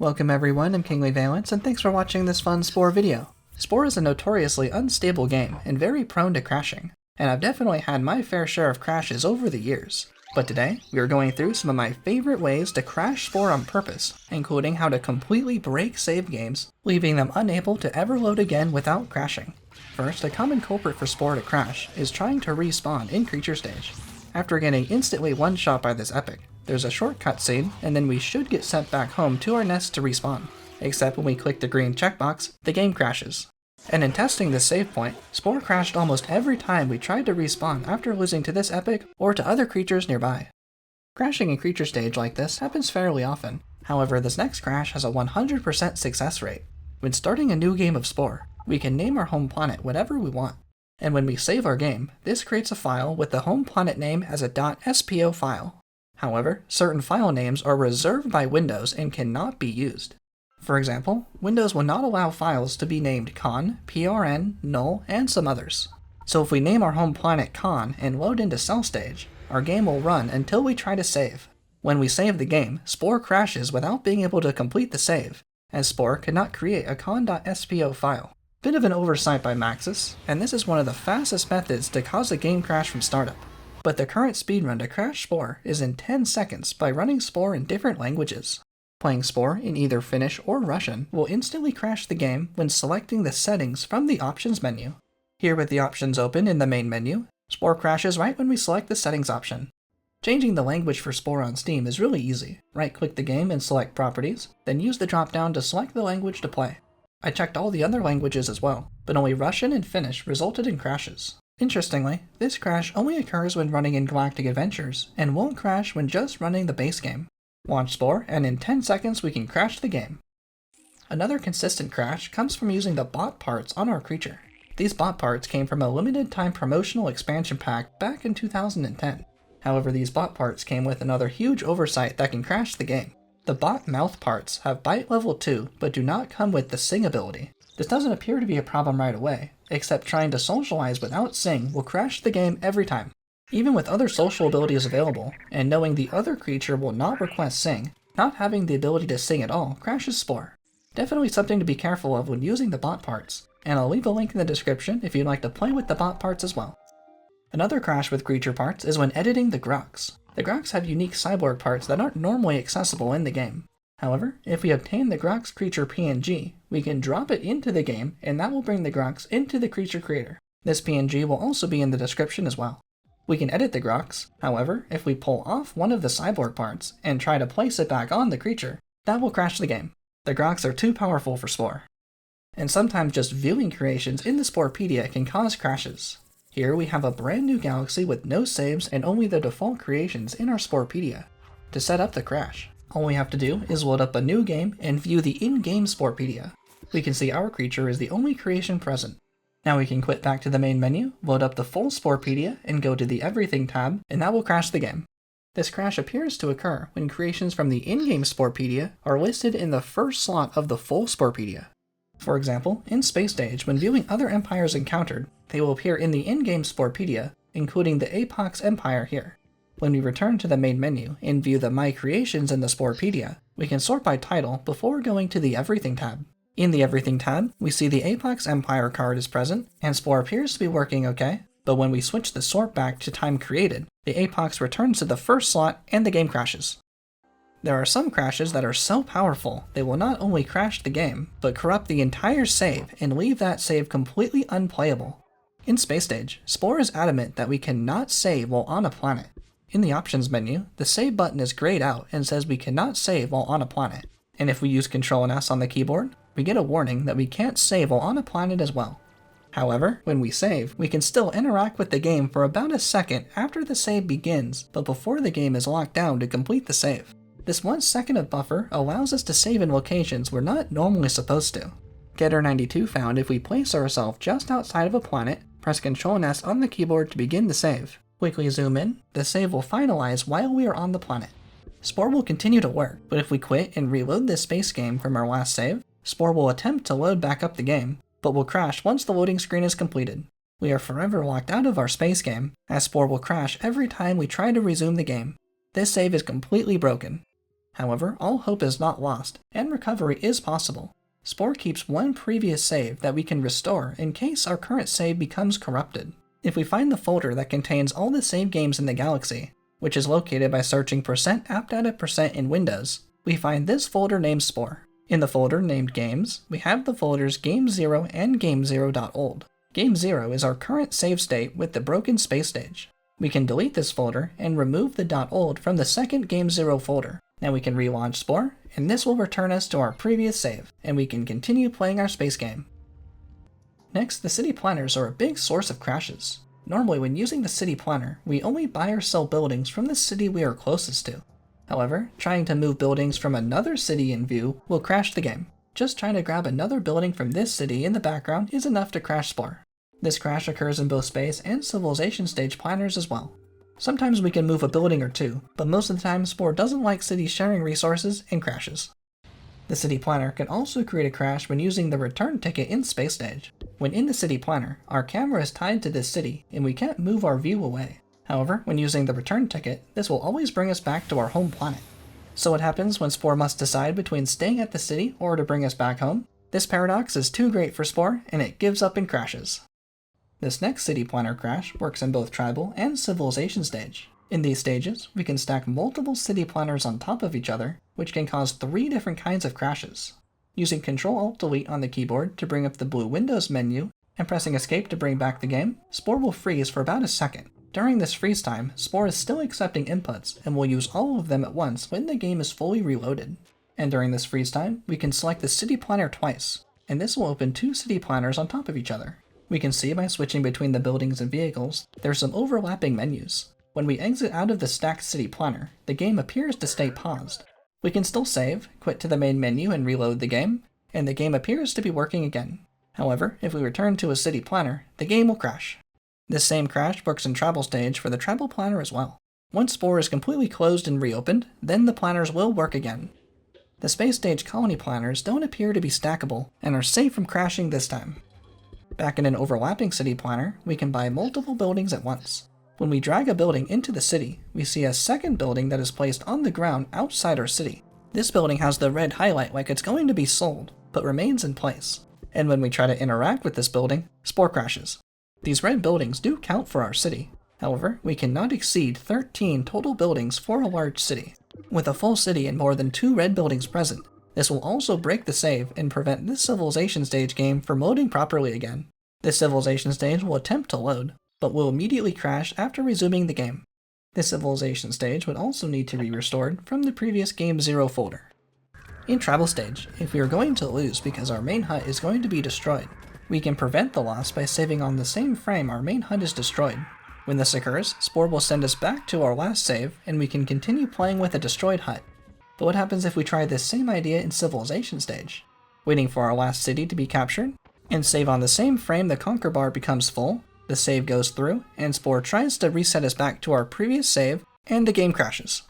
Welcome everyone, I'm Kingly Valence, and thanks for watching this fun Spore video. Spore is a notoriously unstable game and very prone to crashing, and I've definitely had my fair share of crashes over the years. But today, we are going through some of my favorite ways to crash Spore on purpose, including how to completely break save games, leaving them unable to ever load again without crashing. First, a common culprit for Spore to crash is trying to respawn in creature stage. After getting instantly one-shot by this epic, there's a short cutscene, and then we should get sent back home to our nest to respawn. Except when we click the green checkbox, the game crashes. And in testing this save point, Spore crashed almost every time we tried to respawn after losing to this epic or to other creatures nearby. Crashing in creature stage like this happens fairly often. However, this next crash has a 100% success rate. When starting a new game of Spore, we can name our home planet whatever we want. And when we save our game, this creates a file with the home planet name as a .spo file. However, certain file names are reserved by Windows and cannot be used. For example, Windows will not allow files to be named con, prn, null, and some others. So if we name our home planet con and load into cell stage, our game will run until we try to save. When we save the game, Spore crashes without being able to complete the save, as Spore cannot create a con.spo file. Bit of an oversight by Maxis, and this is one of the fastest methods to cause a game crash from startup. But the current speedrun to crash Spore is in 10 seconds by running Spore in different languages. Playing Spore in either Finnish or Russian will instantly crash the game when selecting the settings from the options menu. Here with the options open in the main menu, Spore crashes right when we select the settings option. Changing the language for Spore on Steam is really easy. Right-click the game and select Properties, then use the drop-down to select the language to play. I checked all the other languages as well, but only Russian and Finnish resulted in crashes. Interestingly, this crash only occurs when running in Galactic Adventures, and won't crash when just running the base game. Launch Spore, and in 10 seconds we can crash the game. Another consistent crash comes from using the bot parts on our creature. These bot parts came from a limited time promotional expansion pack back in 2010. However, these bot parts came with another huge oversight that can crash the game. The bot mouth parts have bite level 2, but do not come with the sing ability. This doesn't appear to be a problem right away, except trying to socialize without sing will crash the game every time. Even with other social abilities available, and knowing the other creature will not request sing, not having the ability to sing at all crashes Spore. Definitely something to be careful of when using the bot parts, and I'll leave a link in the description if you'd like to play with the bot parts as well. Another crash with creature parts is when editing the Grox. The Grox have unique cyborg parts that aren't normally accessible in the game. However, if we obtain the Grox creature PNG, we can drop it into the game and that will bring the Grox into the creature creator. This PNG will also be in the description as well. We can edit the Grox, however, if we pull off one of the cyborg parts and try to place it back on the creature, that will crash the game. The Grox are too powerful for Spore. And sometimes just viewing creations in the Sporepedia can cause crashes. Here we have a brand new galaxy with no saves and only the default creations in our Sporepedia. To set up the crash, all we have to do is load up a new game and view the in-game Sporepedia. We can see our creature is the only creation present. Now we can quit back to the main menu, load up the full Sporepedia, and go to the Everything tab, and that will crash the game. This crash appears to occur when creations from the in-game Sporepedia are listed in the first slot of the full Sporepedia. For example, in Space Stage, when viewing other empires encountered, they will appear in the in-game Sporepedia, including the Apox Empire here. When we return to the main menu and view the My Creations in the Sporepedia, we can sort by title before going to the Everything tab. In the Everything tab, we see the Apox Empire card is present, and Spore appears to be working okay, but when we switch the sort back to time created, the Apox returns to the first slot and the game crashes. There are some crashes that are so powerful they will not only crash the game, but corrupt the entire save and leave that save completely unplayable. In Space Stage, Spore is adamant that we cannot save while on a planet. In the options menu, the save button is grayed out and says we cannot save while on a planet. And if we use Ctrl and S on the keyboard, we get a warning that we can't save while on a planet as well. However, when we save, we can still interact with the game for about a second after the save begins, but before the game is locked down to complete the save. This 1 second of buffer allows us to save in locations we're not normally supposed to. Getter92 found if we place ourselves just outside of a planet, press Ctrl and S on the keyboard to begin the save. Quickly zoom in, the save will finalize while we are on the planet. Spore will continue to work, but if we quit and reload this space game from our last save, Spore will attempt to load back up the game, but will crash once the loading screen is completed. We are forever locked out of our space game, as Spore will crash every time we try to resume the game. This save is completely broken. However, all hope is not lost, and recovery is possible. Spore keeps one previous save that we can restore in case our current save becomes corrupted. If we find the folder that contains all the save games in the galaxy, which is located by searching %appdata% in Windows, we find this folder named Spore. In the folder named Games, we have the folders Game0 and Game0.old. Game0 is our current save state with the broken space stage. We can delete this folder and remove the .old from the second Game0 folder. Now we can relaunch Spore, and this will return us to our previous save, and we can continue playing our space game. Next, the city planners are a big source of crashes. Normally when using the city planner, we only buy or sell buildings from the city we are closest to. However, trying to move buildings from another city in view will crash the game. Just trying to grab another building from this city in the background is enough to crash Spore. This crash occurs in both space and civilization stage planners as well. Sometimes we can move a building or two, but most of the time Spore doesn't like cities sharing resources and crashes. The city planner can also create a crash when using the return ticket in space stage. When in the city planner, our camera is tied to this city and we can't move our view away. However, when using the return ticket, this will always bring us back to our home planet. So what happens when Spore must decide between staying at the city or to bring us back home? This paradox is too great for Spore and it gives up and crashes. This next city planner crash works in both tribal and civilization stage. In these stages, we can stack multiple city planners on top of each other, which can cause 3 different kinds of crashes. Using Ctrl-Alt-Delete on the keyboard to bring up the blue Windows menu, and pressing Escape to bring back the game, Spore will freeze for about a second. During this freeze time, Spore is still accepting inputs and will use all of them at once when the game is fully reloaded. And during this freeze time, we can select the city planner twice, and this will open 2 city planners on top of each other. We can see by switching between the buildings and vehicles, there's some overlapping menus. When we exit out of the stacked city planner, the game appears to stay paused. We can still save, quit to the main menu and reload the game, and the game appears to be working again. However, if we return to a city planner, the game will crash. This same crash works in tribal stage for the tribal planner as well. Once Spore is completely closed and reopened, then the planners will work again. The space stage colony planners don't appear to be stackable and are safe from crashing this time. Back in an overlapping city planner, we can buy multiple buildings at once. When we drag a building into the city, we see a second building that is placed on the ground outside our city. This building has the red highlight like it's going to be sold, but remains in place. And when we try to interact with this building, Spore crashes. These red buildings do count for our city. However, we cannot exceed 13 total buildings for a large city. With a full city and more than 2 red buildings present, this will also break the save and prevent this civilization stage game from loading properly again. This civilization stage will attempt to load, but will immediately crash after resuming the game. This civilization stage would also need to be restored from the previous Game0 folder. In tribal stage, if we are going to lose because our main hut is going to be destroyed, we can prevent the loss by saving on the same frame our main hut is destroyed. When this occurs, Spore will send us back to our last save and we can continue playing with a destroyed hut. But what happens if we try this same idea in civilization stage? Waiting for our last city to be captured, and save on the same frame the conquer bar becomes full, the save goes through, and Spore tries to reset us back to our previous save, and the game crashes.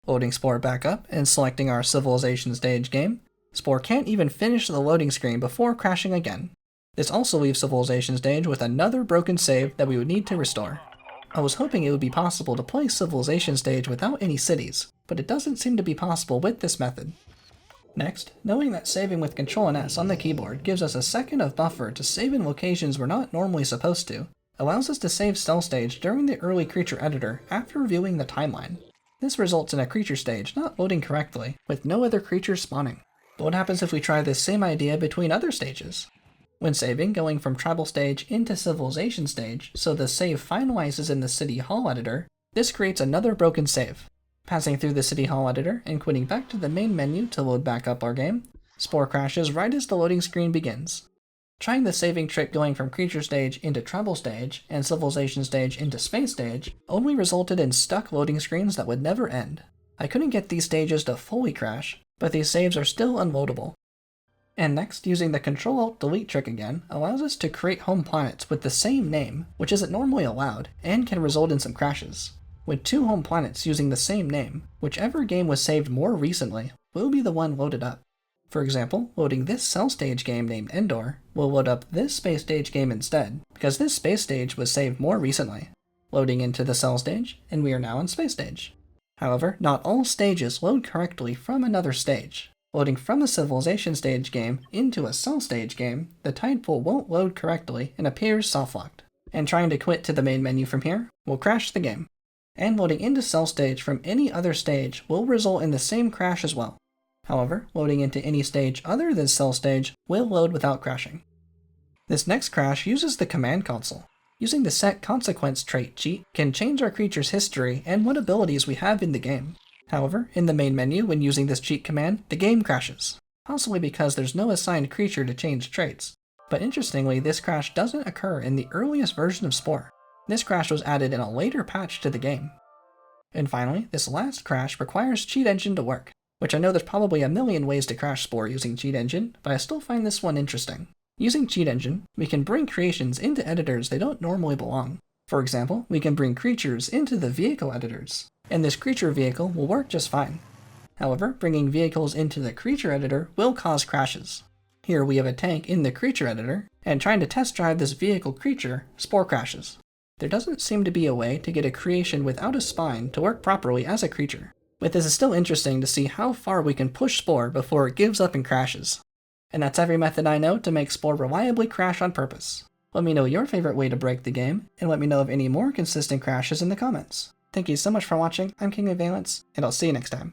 Loading Spore back up and selecting our civilization stage game, Spore can't even finish the loading screen before crashing again. This also leaves civilization stage with another broken save that we would need to restore. I was hoping it would be possible to play civilization stage without any cities, but it doesn't seem to be possible with this method. Next, knowing that saving with Ctrl and S on the keyboard gives us a second of buffer to save in locations we're not normally supposed to, allows us to save cell stage during the early creature editor after reviewing the timeline. This results in a creature stage not loading correctly, with no other creatures spawning. But what happens if we try this same idea between other stages? When saving, going from tribal stage into civilization stage, so the save finalizes in the city hall editor, this creates another broken save. Passing through the city hall editor and quitting back to the main menu to load back up our game, Spore crashes right as the loading screen begins. Trying the saving trick going from creature stage into tribal stage and civilization stage into space stage only resulted in stuck loading screens that would never end. I couldn't get these stages to fully crash, but these saves are still unloadable. And next, using the Ctrl-Alt-Delete trick again allows us to create home planets with the same name, which isn't normally allowed, and can result in some crashes. With 2 home planets using the same name, whichever game was saved more recently will be the one loaded up. For example, loading this cell stage game named Endor will load up this space stage game instead, because this space stage was saved more recently. Loading into the cell stage, and we are now in space stage. However, not all stages load correctly from another stage. Loading from a civilization stage game into a cell stage game, the tide pool won't load correctly and appears soft-locked. And trying to quit to the main menu from here will crash the game. And loading into cell stage from any other stage will result in the same crash as well. However, loading into any stage other than cell stage will load without crashing. This next crash uses the command console. Using the set consequence trait cheat can change our creature's history and what abilities we have in the game. However, in the main menu when using this cheat command, the game crashes, possibly because there's no assigned creature to change traits. But interestingly, this crash doesn't occur in the earliest version of Spore. This crash was added in a later patch to the game. And finally, this last crash requires Cheat Engine to work, which I know there's probably a million ways to crash Spore using Cheat Engine, but I still find this one interesting. Using Cheat Engine, we can bring creations into editors they don't normally belong. For example, we can bring creatures into the vehicle editors, and this creature vehicle will work just fine. However, bringing vehicles into the creature editor will cause crashes. Here we have a tank in the creature editor, and trying to test drive this vehicle creature, Spore crashes. There doesn't seem to be a way to get a creation without a spine to work properly as a creature. But this is still interesting to see how far we can push Spore before it gives up and crashes. And that's every method I know to make Spore reliably crash on purpose. Let me know your favorite way to break the game, and let me know of any more consistent crashes in the comments. Thank you so much for watching, I'm King of Valence, and I'll see you next time.